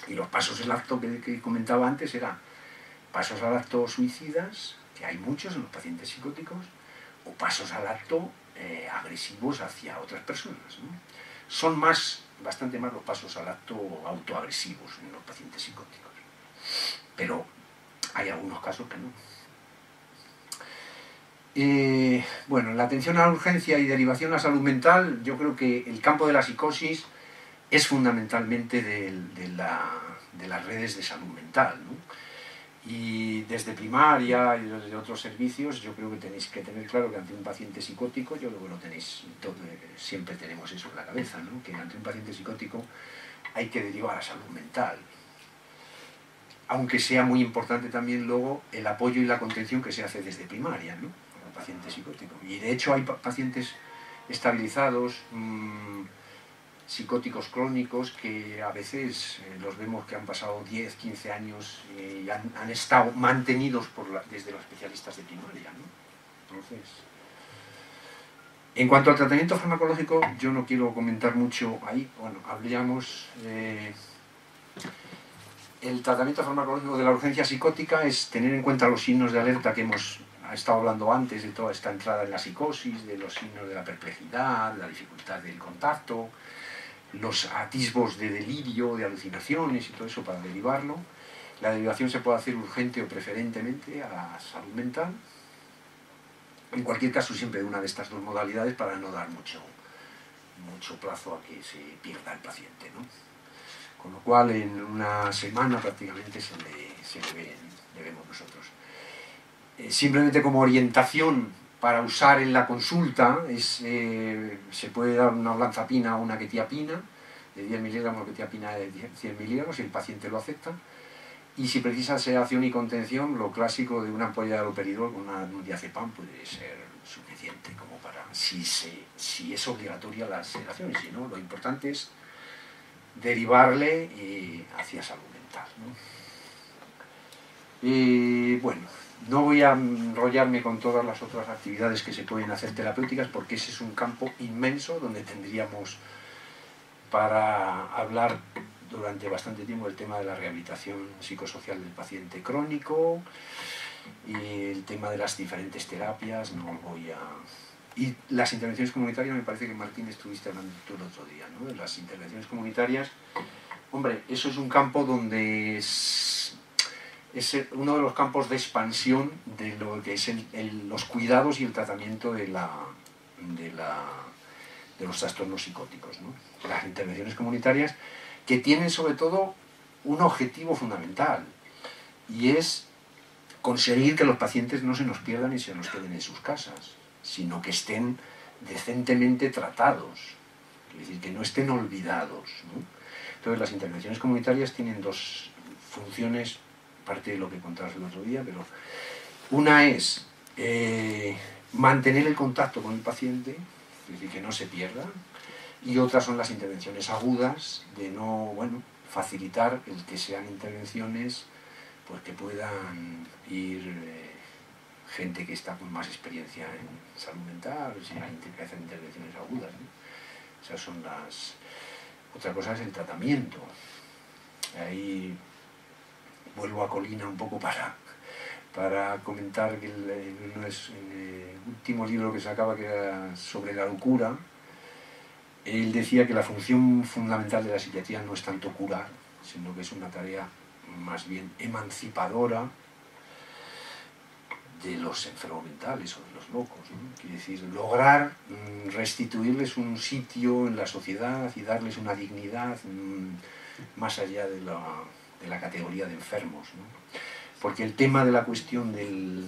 Y los pasos al acto que comentaba antes eran pasos al acto suicidas, que hay muchos en los pacientes psicóticos, o pasos al acto agresivos hacia otras personas, ¿no? Son bastante más los pasos al acto autoagresivos en los pacientes psicóticos, pero hay algunos casos que no. Bueno, en la atención a la urgencia y derivación a la salud mental, yo creo que el campo de la psicosis es fundamentalmente de las redes de salud mental, ¿no? Y desde primaria y desde otros servicios, yo creo que tenéis que tener claro que ante un paciente psicótico, yo creo que lo tenéis, siempre tenemos eso en la cabeza, ¿no? Que ante un paciente psicótico hay que derivar a salud mental. Aunque sea muy importante también luego el apoyo y la contención que se hace desde primaria, ¿no? Al paciente psicótico. Y de hecho hay pacientes estabilizados, psicóticos crónicos, que a veces los vemos que han pasado 10, 15 años y han estado mantenidos desde los especialistas de primaria, ¿no? Entonces, en cuanto al tratamiento farmacológico, yo no quiero comentar mucho ahí. Bueno, habríamos... el tratamiento farmacológico de la urgencia psicótica es tener en cuenta los signos de alerta que hemos estado hablando antes, de toda esta entrada en la psicosis, de los signos de la perplejidad, la dificultad del contacto, los atisbos de delirio, de alucinaciones y todo eso para derivarlo. La derivación se puede hacer urgente o preferentemente a la salud mental. En cualquier caso, siempre de una de estas dos modalidades para no dar mucho plazo a que se pierda el paciente, ¿no? Con lo cual, en una semana prácticamente se le vemos nosotros. Simplemente como orientación para usar en la consulta, se puede dar una olanzapina o una quetiapina de 10 miligramos o quetiapina de 100 miligramos, si el paciente lo acepta. Y si precisa sedación y contención, lo clásico de una ampolla de haloperidol con un diazepam puede ser suficiente como para, si es obligatoria la sedación, y si no, lo importante es derivarle hacia salud mental, ¿no? Y bueno, no voy a enrollarme con todas las otras actividades que se pueden hacer terapéuticas, porque ese es un campo inmenso donde tendríamos para hablar durante bastante tiempo el tema de la rehabilitación psicosocial del paciente crónico y el tema de las diferentes terapias. No voy a... Y las intervenciones comunitarias, me parece que Martín estuviste hablando tú el otro día, ¿no? De las intervenciones comunitarias. Hombre, eso es un campo donde es uno de los campos de expansión de lo que es los cuidados y el tratamiento de los trastornos psicóticos, ¿no? Las intervenciones comunitarias, que tienen sobre todo un objetivo fundamental, y es conseguir que los pacientes no se nos pierdan y se nos queden en sus casas, sino que estén decentemente tratados, es decir, que no estén olvidados, ¿no? Entonces las intervenciones comunitarias tienen dos funciones, parte de lo que contabas el otro día, pero una es mantener el contacto con el paciente, es decir, que no se pierda, y otras son las intervenciones agudas, de facilitar el que sean intervenciones pues que puedan ir gente que está con más experiencia en salud mental, si hay que hacer intervenciones agudas, ¿no? Esas son las... Otra cosa es el tratamiento. Ahí vuelvo a Colina un poco para comentar que en el último libro que sacaba, que era sobre la locura, él decía que la función fundamental de la psiquiatría no es tanto curar, sino que es una tarea más bien emancipadora de los enfermos mentales o de los locos, ¿no? Quiere decir, lograr restituirles un sitio en la sociedad y darles una dignidad más allá de la categoría de enfermos, ¿no? Porque el tema de la cuestión el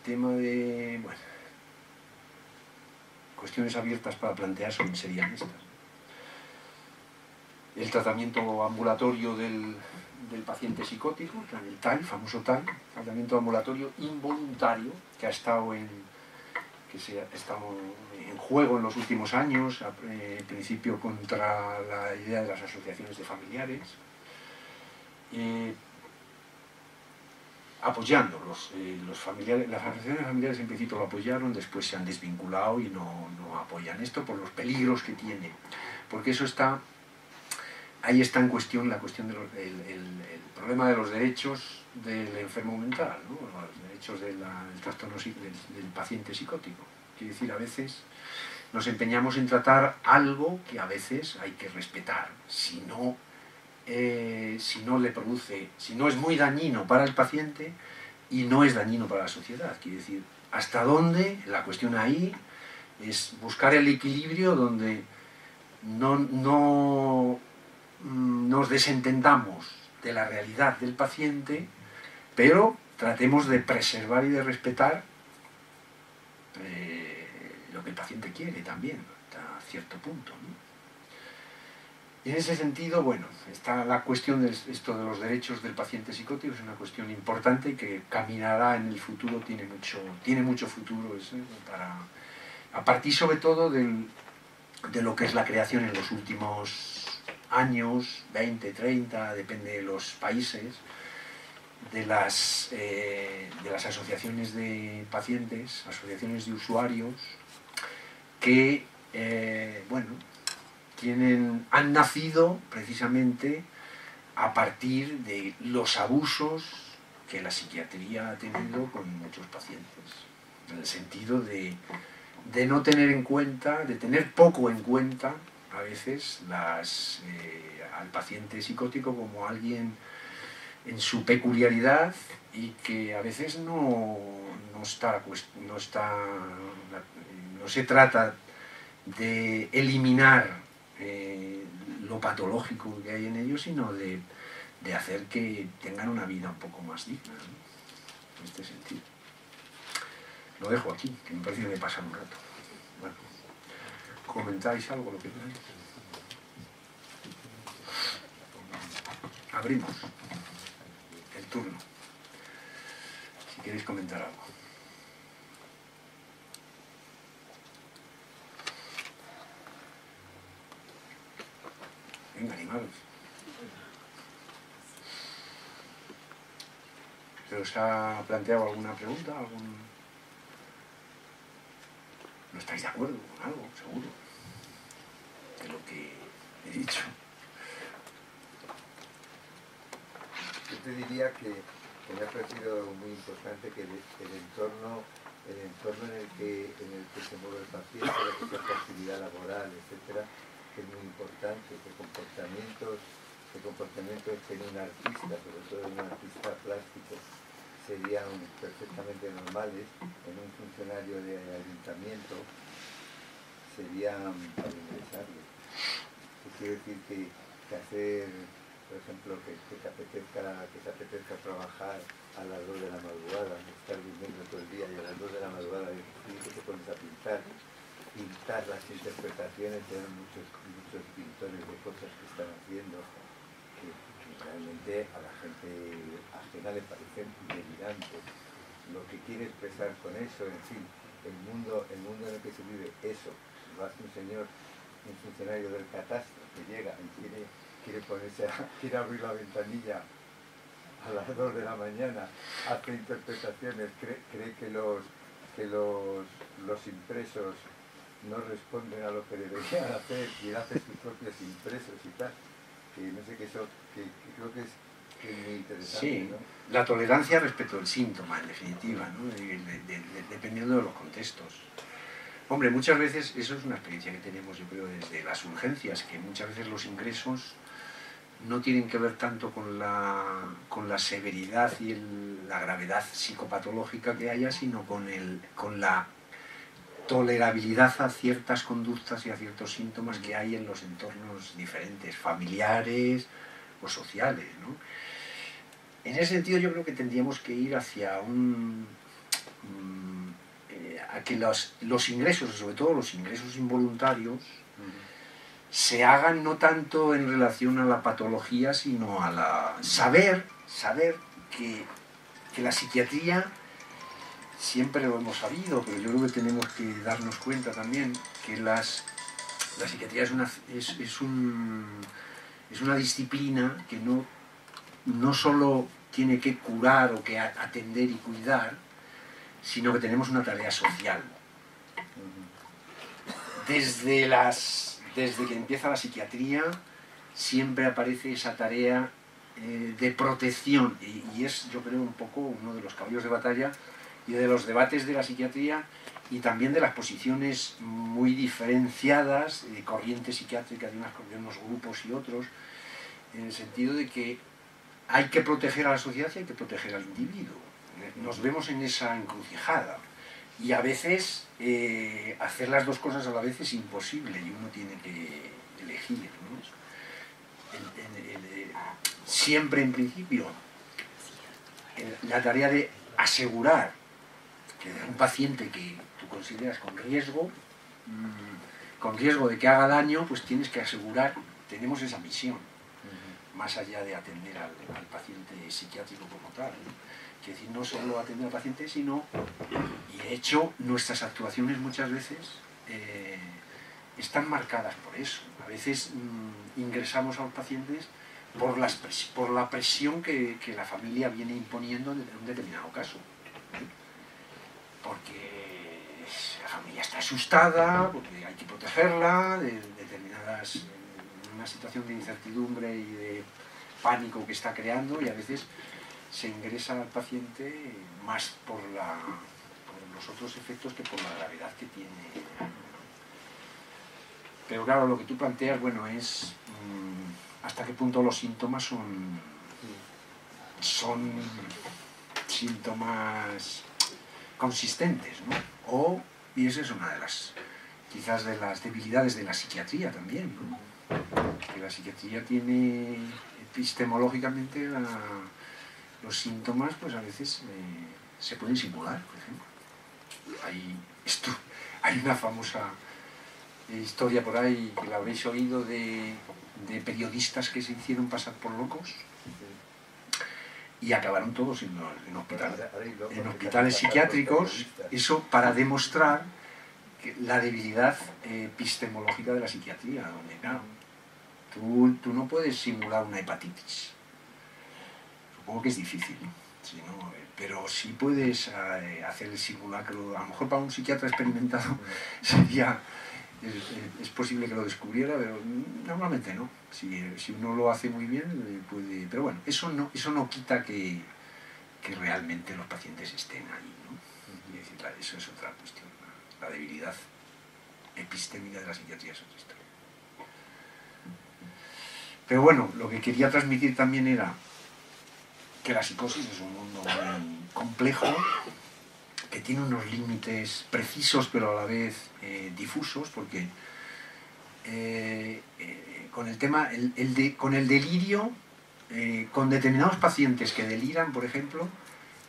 tema de... Bueno, cuestiones abiertas para plantear serían estas. El tratamiento ambulatorio del paciente psicótico, el TAI, famoso TAI, tratamiento ambulatorio involuntario, que ha estado en juego en los últimos años, en principio contra la idea de las asociaciones de familiares, apoyando los familiares. Las asociaciones familiares en principio lo apoyaron, después se han desvinculado y no apoyan esto por los peligros que tiene, porque eso está ahí está en cuestión la cuestión el problema de los derechos del enfermo mental, ¿no? Los derechos del trastorno del paciente psicótico. Quiere decir, a veces nos empeñamos en tratar algo que a veces hay que respetar, si no le produce, si no es muy dañino para el paciente y no es dañino para la sociedad. Quiere decir, hasta dónde, la cuestión ahí es buscar el equilibrio donde no nos desentendamos de la realidad del paciente, pero tratemos de preservar y de respetar lo que el paciente quiere también, hasta cierto punto, ¿no? Y en ese sentido, bueno, está la cuestión de esto de los derechos del paciente psicótico, es una cuestión importante que caminará en el futuro, tiene mucho futuro, a partir sobre todo de lo que es la creación en los últimos años, 20, 30, depende de los países, de las asociaciones de pacientes, asociaciones de usuarios, que, bueno, han nacido precisamente a partir de los abusos que la psiquiatría ha tenido con muchos pacientes, en el sentido de no tener en cuenta, de tener poco en cuenta a veces al paciente psicótico como alguien en su peculiaridad y que a veces no se trata de eliminar lo patológico que hay en ellos, sino de hacer que tengan una vida un poco más digna, ¿no? En este sentido. Lo dejo aquí, que me parece que me pasa un rato. Bueno, ¿comentáis algo, lo que queráis? Abrimos el turno, si queréis comentar algo. Venga, animados. ¿Se os ha planteado alguna pregunta? ¿No estáis de acuerdo con algo, seguro, de lo que he dicho? Yo te diría que me ha parecido muy importante que el entorno en el que se mueve el paciente, la que sea actividad laboral, etcétera, que es muy importante, que comportamientos en un artista, sobre todo en un artista plástico, serían perfectamente normales. En un funcionario de ayuntamiento serían para ingresarle. Quiero decir que hacer, por ejemplo, que te apetezca trabajar a las 2 de la madrugada, estar durmiendo todo el día y a las 2 de la madrugada que te pones a pintar las interpretaciones de muchos pintores de cosas que están haciendo, que realmente a la gente ajena le parecen delirantes. Lo que quiere expresar con eso, en fin, el mundo en el que se vive, eso, lo hace un funcionario del catastro que llega y quiere abrir la ventanilla a las 2 de la mañana, hace interpretaciones, cree que los impresos no responden a lo que deberían hacer y él hace sus propios impresos y tal. Que no sé qué eso, que creo que es muy interesante. Sí, ¿no? La tolerancia respecto al síntoma, en definitiva, ¿no? Dependiendo de los contextos. Hombre, muchas veces, eso es una experiencia que tenemos, yo creo, desde las urgencias, que muchas veces los ingresos no tienen que ver tanto con la severidad y la gravedad psicopatológica que haya, sino con la tolerabilidad a ciertas conductas y a ciertos síntomas que hay en los entornos diferentes, familiares o sociales, ¿no? En ese sentido yo creo que tendríamos que ir hacia a que los ingresos, sobre todo los ingresos involuntarios, se hagan no tanto en relación a la patología, sino a saber que la psiquiatría, siempre lo hemos sabido, pero yo creo que tenemos que darnos cuenta también que la psiquiatría es una disciplina que no solo tiene que curar o que atender y cuidar, sino que tenemos una tarea social. Desde que empieza la psiquiatría siempre aparece esa tarea de protección, y es, yo creo, un poco uno de los caballos de batalla y de los debates de la psiquiatría, y también de las posiciones muy diferenciadas de corriente psiquiátrica de unos grupos y otros, en el sentido de que hay que proteger a la sociedad y hay que proteger al individuo. Nos vemos en esa encrucijada, y a veces hacer las dos cosas a la vez es imposible y uno tiene que elegir, ¿no? Siempre, en principio, la tarea de asegurar que un paciente que tú consideras con riesgo de que haga daño, pues tienes que asegurar, tenemos esa misión, más allá de atender al paciente psiquiátrico como tal, ¿no? Es decir, no solo atender al paciente, sino, y de hecho, nuestras actuaciones muchas veces están marcadas por eso. A veces ingresamos a los pacientes por la presión que la familia viene imponiendo en un determinado caso. Porque la familia está asustada, porque hay que protegerla de determinadas, en una situación de incertidumbre y de pánico que está creando, y a veces se ingresa al paciente más por los otros efectos que por la gravedad que tiene. Pero claro, lo que tú planteas, bueno, es hasta qué punto los síntomas son síntomas consistentes, ¿no? Y esa es una de las, quizás, de las debilidades de la psiquiatría también, ¿no? Que la psiquiatría tiene epistemológicamente los síntomas, pues a veces se pueden simular, por ejemplo. Hay una famosa historia por ahí que la habréis oído de periodistas que se hicieron pasar por locos y acabaron todos en hospitales psiquiátricos, eso para demostrar la debilidad epistemológica de la psiquiatría, donde claro, tú no puedes simular una hepatitis. Supongo que es difícil, ¿sí, no? Pero sí puedes hacer el simulacro. A lo mejor para un psiquiatra experimentado es posible que lo descubriera, pero normalmente no. Si uno lo hace muy bien, puede. Pero bueno, eso no quita que realmente los pacientes estén ahí, ¿no? Es decir, eso es otra cuestión. La debilidad epistémica de la psiquiatría es otra historia. Pero bueno, lo que quería transmitir también era que la psicosis es un mundo muy complejo, que tiene unos límites precisos pero a la vez difusos, porque con el tema, con el delirio, con determinados pacientes que deliran, por ejemplo,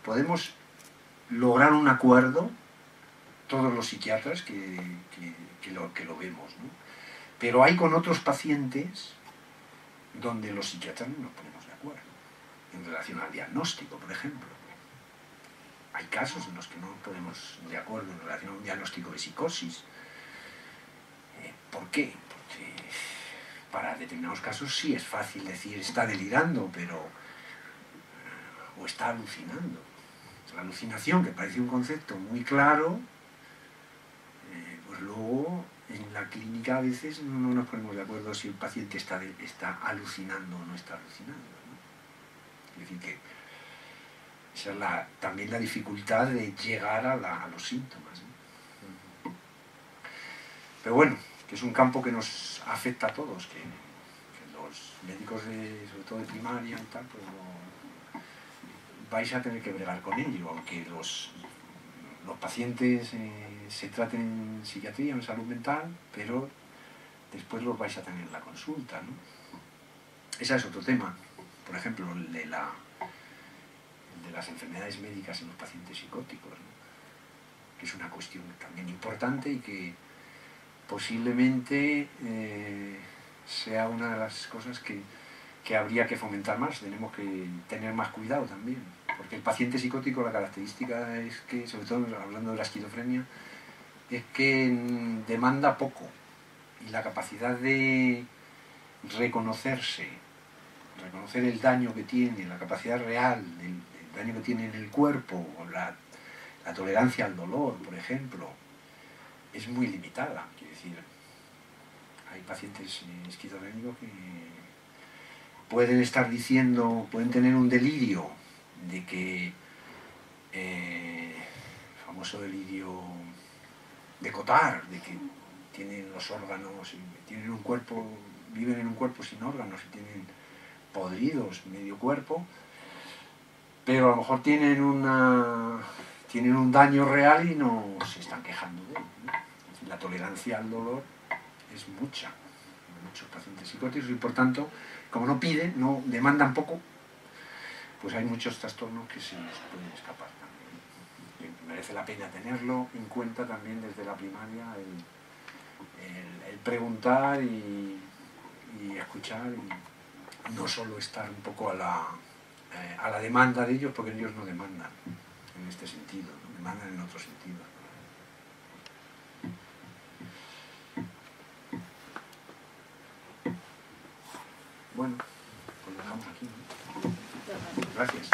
podemos lograr un acuerdo, todos los psiquiatras que lo vemos, ¿no? Pero hay con otros pacientes donde los psiquiatras no nos ponemos de acuerdo, en relación al diagnóstico, por ejemplo. Hay casos en los que no nos ponemos de acuerdo en relación a un diagnóstico de psicosis. ¿Por qué? Porque para determinados casos sí es fácil decir está delirando, o está alucinando. La alucinación, que parece un concepto muy claro, pues luego en la clínica a veces no nos ponemos de acuerdo si el paciente está alucinando o no está alucinando, ¿no? Es decir, que esa es también la dificultad de llegar a los síntomas, ¿no? Pero bueno, que es un campo que nos afecta a todos, que los médicos, sobre todo de primaria y tal, pues vais a tener que bregar con ello, aunque los pacientes se traten en psiquiatría, en salud mental, pero después los vais a tener en la consulta, ¿no? Ese es otro tema, por ejemplo, el de las enfermedades médicas en los pacientes psicóticos, ¿no? Que es una cuestión también importante y que posiblemente sea una de las cosas que habría que fomentar más. Tenemos que tener más cuidado también, porque el paciente psicótico, la característica es que, sobre todo hablando de la esquizofrenia, es que demanda poco, y la capacidad de reconocer el daño que tiene, la capacidad real del daño que tiene en el cuerpo, o la tolerancia al dolor, por ejemplo, es muy limitada. Quiero decir, hay pacientes esquizofrénicos pueden estar diciendo, pueden tener un delirio de que, famoso delirio de Cotard, de que tienen los órganos, tienen un cuerpo, viven en un cuerpo sin órganos y tienen podridos medio cuerpo, pero a lo mejor tienen un daño real y no se están quejando de él, ¿no? La tolerancia al dolor es mucha en muchos pacientes psicóticos y por tanto, como no piden, no demandan poco, pues hay muchos trastornos que se les pueden escapar también. Y merece la pena tenerlo en cuenta también desde la primaria, el preguntar y escuchar y no solo estar un poco a la demanda de ellos, porque ellos no demandan en este sentido, ¿no? Demandan en otro sentido. Bueno, pues lo dejamos aquí, ¿no? Gracias.